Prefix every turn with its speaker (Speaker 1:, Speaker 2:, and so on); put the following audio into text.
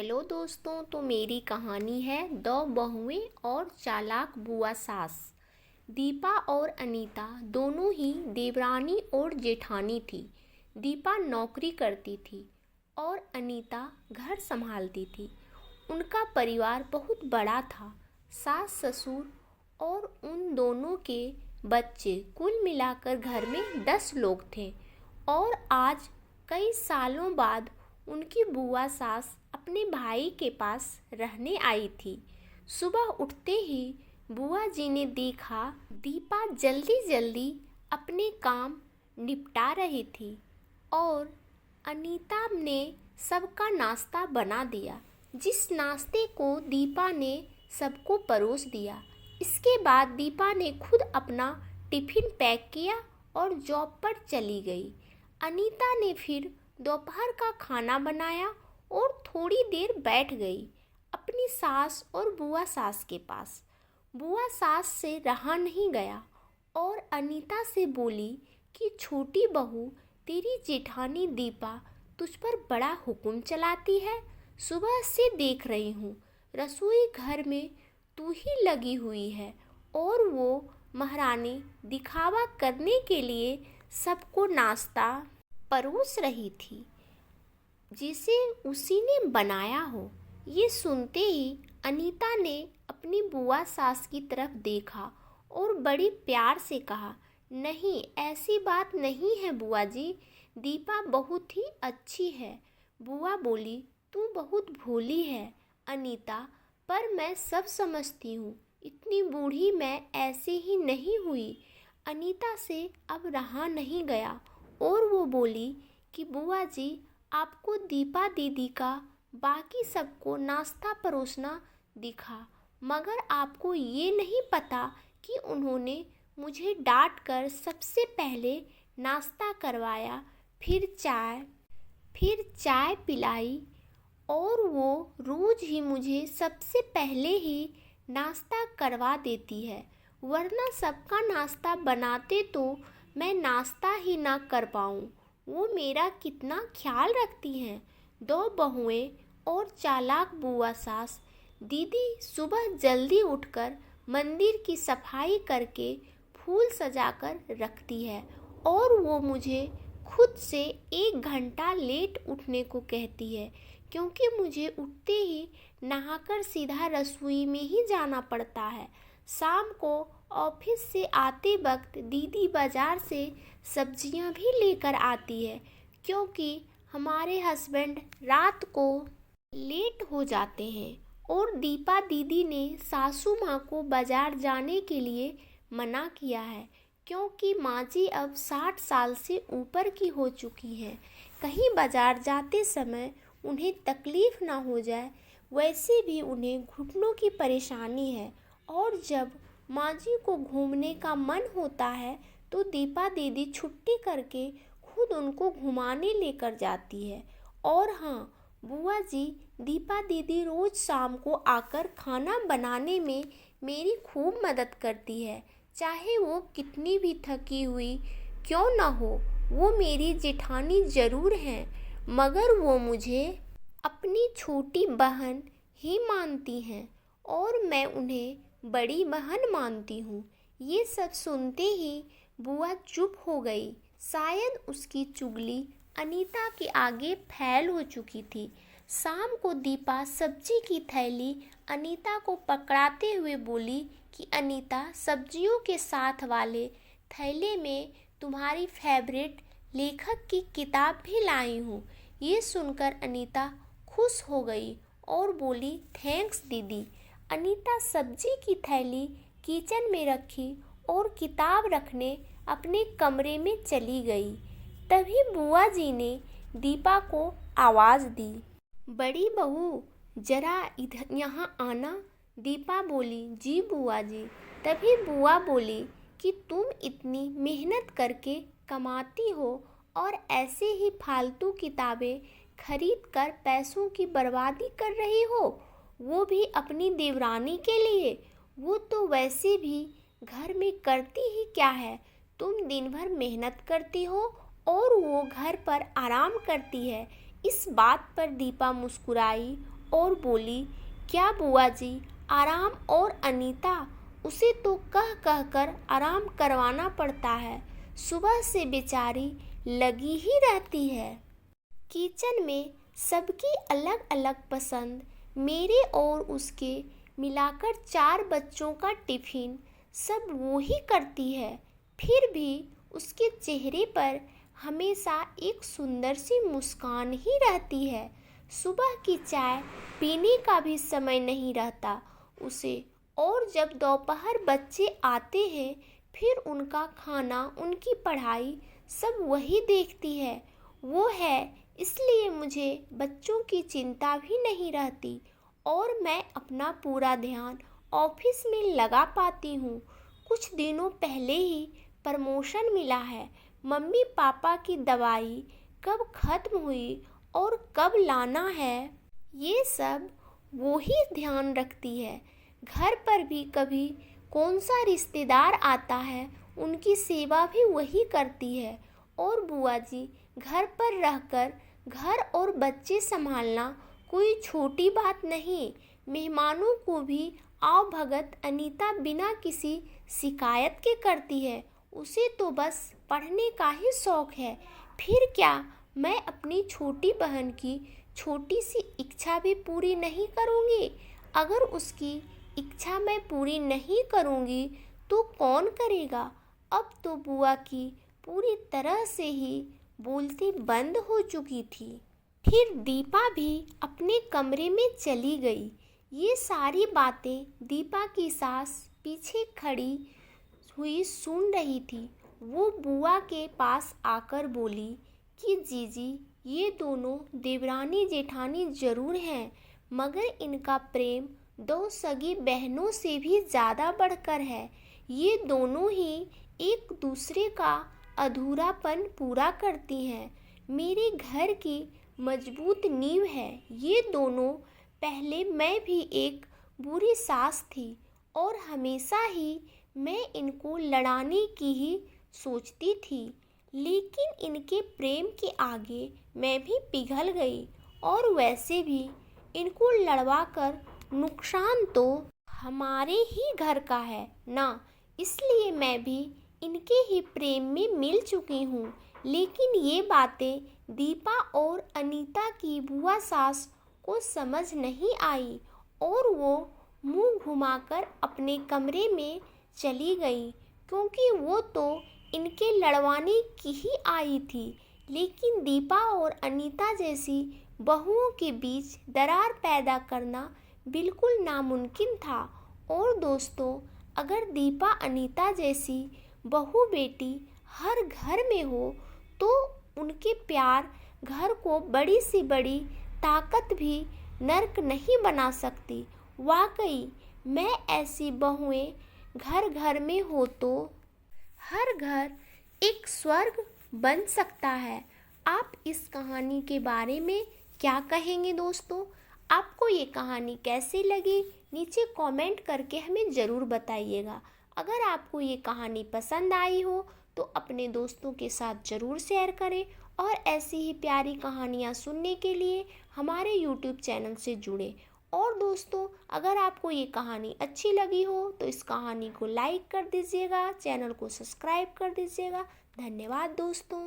Speaker 1: Hello दोस्तों, तो मेरी कहानी है दो बहुएं और चालाक बुआ सास। दीपा और अनीता दोनों ही देवरानी और जेठानी थी। दीपा नौकरी करती थी और अनीता घर संभालती थी। उनका परिवार बहुत बड़ा था। सास ससुर और उन दोनों के बच्चे, कुल मिलाकर घर में 10 लोग थे। और आज कई सालों बाद उनकी बुआ सास अपने भाई के पास रहने आई थी। सुबह उठते ही बुआ जी ने देखा दीपा जल्दी जल्दी अपने काम निपटा रही थी और अनीता ने सबका नाश्ता बना दिया। जिस नाश्ते को दीपा ने सबको परोस दिया। इसके बाद दीपा ने खुद अपना टिफिन पैक किया और जॉब पर चली गई। अनीता ने फिर दोपहर का खाना बनाया और थोड़ी देर बैठ गई अपनी सास और बुआ सास के पास। बुआ सास से रहा नहीं गया और अनीता से बोली कि छोटी बहू, तेरी जेठानी दीपा तुझ पर बड़ा हुक्म चलाती है। सुबह से देख रही हूँ रसोई घर में तू ही लगी हुई है और वो महारानी दिखावा करने के लिए सबको नाश्ता परोस रही थी जिसे उसी ने बनाया हो। ये सुनते ही अनीता ने अपनी बुआ सास की तरफ देखा और बड़ी प्यार से कहा, नहीं, ऐसी बात नहीं है बुआ जी, दीपा बहुत ही अच्छी है। बुआ बोली, तू बहुत भोली है अनीता, पर मैं सब समझती हूँ। इतनी बूढ़ी मैं ऐसे ही नहीं हुई। अनीता से अब रहा नहीं गया और वो बोली कि बुआ जी, आपको दीपा दीदी का बाकी सबको नाश्ता परोसना दिखा, मगर आपको ये नहीं पता कि उन्होंने मुझे डांट कर सबसे पहले नाश्ता करवाया, फिर चाय पिलाई और वो रोज़ ही मुझे सबसे पहले ही नाश्ता करवा देती है, वरना सबका नाश्ता बनाते तो मैं नाश्ता ही ना कर पाऊँ। वो मेरा कितना ख्याल रखती हैं। दो बहुएं और चालाक बुआ सास। दीदी सुबह जल्दी उठकर मंदिर की सफाई करके फूल सजाकर रखती है और वो मुझे खुद से 1 घंटा लेट उठने को कहती है, क्योंकि मुझे उठते ही नहाकर सीधा रसोई में ही जाना पड़ता है। शाम को ऑफिस से आते वक्त दीदी बाज़ार से सब्जियां भी लेकर आती है, क्योंकि हमारे हस्बैंड रात को लेट हो जाते हैं और दीपा दीदी ने सासू माँ को बाज़ार जाने के लिए मना किया है, क्योंकि माँ जी अब 60 साल से ऊपर की हो चुकी हैं। कहीं बाज़ार जाते समय उन्हें तकलीफ़ ना हो जाए, वैसे भी उन्हें घुटनों की परेशानी है और जब माँ जी को घूमने का मन होता है तो दीपा दीदी छुट्टी करके खुद उनको घुमाने लेकर जाती है। और हाँ बुआ जी, दीपा दीदी रोज़ शाम को आकर खाना बनाने में मेरी खूब मदद करती है, चाहे वो कितनी भी थकी हुई क्यों ना हो। वो मेरी जेठानी ज़रूर हैं, मगर वो मुझे अपनी छोटी बहन ही मानती हैं और मैं उन्हें बड़ी बहन मानती हूँ। ये सब सुनते ही बुआ चुप हो गई। शायद उसकी चुगली अनीता के आगे फैल हो चुकी थी। शाम को दीपा सब्जी की थैली अनीता को पकड़ाते हुए बोली कि अनीता, सब्जियों के साथ वाले थैले में तुम्हारी फेवरेट लेखक की किताब भी लाई हूँ। ये सुनकर अनीता खुश हो गई और बोली, थैंक्स दीदी। अनीता सब्जी की थैली किचन में रखी और किताब रखने अपने कमरे में चली गई। तभी बुआ जी ने दीपा को आवाज़ दी, बड़ी बहू, जरा इधर यहाँ आना। दीपा बोली, जी बुआ जी। तभी बुआ बोली कि तुम इतनी मेहनत करके कमाती हो और ऐसे ही फालतू किताबें खरीद कर पैसों की बर्बादी कर रही हो, वो भी अपनी देवरानी के लिए। वो तो वैसे भी घर में करती ही क्या है, तुम दिन भर मेहनत करती हो और वो घर पर आराम करती है। इस बात पर दीपा मुस्कुराई और बोली, क्या बुआ जी, आराम? और अनीता, उसे तो कह कह कर आराम करवाना पड़ता है, सुबह से बेचारी लगी ही रहती है। किचन में सबकी अलग अलग पसंद, मेरे और उसके मिलाकर 4 बच्चों का टिफ़िन सब वो ही करती है। फिर भी उसके चेहरे पर हमेशा एक सुंदर सी मुस्कान ही रहती है। सुबह की चाय पीने का भी समय नहीं रहता उसे, और जब दोपहर बच्चे आते हैं फिर उनका खाना, उनकी पढ़ाई सब वही देखती है। वो है, इसलिए मुझे बच्चों की चिंता भी नहीं रहती और मैं अपना पूरा ध्यान ऑफिस में लगा पाती हूँ। कुछ दिनों पहले ही प्रमोशन मिला है। मम्मी पापा की दवाई कब खत्म हुई और कब लाना है, ये सब वो ही ध्यान रखती है। घर पर भी कभी कौन सा रिश्तेदार आता है, उनकी सेवा भी वही करती है। और बुआ जी, घर पर रहकर घर और बच्चे संभालना कोई छोटी बात नहीं। मेहमानों को भी आओ भगत अनीता बिना किसी शिकायत के करती है। उसे तो बस पढ़ने का ही शौक है। फिर क्या मैं अपनी छोटी बहन की छोटी सी इच्छा भी पूरी नहीं करूँगी? अगर उसकी इच्छा मैं पूरी नहीं करूँगी तो कौन करेगा? अब तो बुआ की पूरी तरह से ही बोलती बंद हो चुकी थी। फिर दीपा भी अपने कमरे में चली गई। ये सारी बातें दीपा की सास पीछे खड़ी हुई सुन रही थी। वो बुआ के पास आकर बोली कि जीजी, ये दोनों देवरानी जेठानी जरूर हैं, मगर इनका प्रेम 2 सगी बहनों से भी ज़्यादा बढ़कर है। ये दोनों ही एक दूसरे का अधूरापन पूरा करती हैं। मेरे घर की मजबूत नींव है ये दोनों। पहले मैं भी एक बुरी सास थी और हमेशा ही मैं इनको लड़ाने की ही सोचती थी, लेकिन इनके प्रेम के आगे मैं भी पिघल गई। और वैसे भी इनको लड़वा कर नुकसान तो हमारे ही घर का है ना, इसलिए मैं भी इनके ही प्रेम में मिल चुकी हूँ। लेकिन ये बातें दीपा और अनीता की बुआ सास को समझ नहीं आई और वो मुंह घुमाकर अपने कमरे में चली गई, क्योंकि वो तो इनके लड़वाने की ही आई थी। लेकिन दीपा और अनीता जैसी बहुओं के बीच दरार पैदा करना बिल्कुल नामुमकिन था। और दोस्तों, अगर दीपा अनीता जैसी बहू बेटी हर घर में हो तो उनके प्यार घर को बड़ी से बड़ी ताकत भी नर्क नहीं बना सकती। वाकई मैं ऐसी बहुएं घर घर में हो तो हर घर एक स्वर्ग बन सकता है। आप इस कहानी के बारे में क्या कहेंगे दोस्तों? आपको ये कहानी कैसी लगी? नीचे कमेंट करके हमें ज़रूर बताइएगा। अगर आपको ये कहानी पसंद आई हो तो अपने दोस्तों के साथ ज़रूर शेयर करें और ऐसी ही प्यारी कहानियाँ सुनने के लिए हमारे YouTube चैनल से जुड़ें। और दोस्तों, अगर आपको ये कहानी अच्छी लगी हो तो इस कहानी को लाइक कर दीजिएगा, चैनल को सब्सक्राइब कर दीजिएगा। धन्यवाद दोस्तों।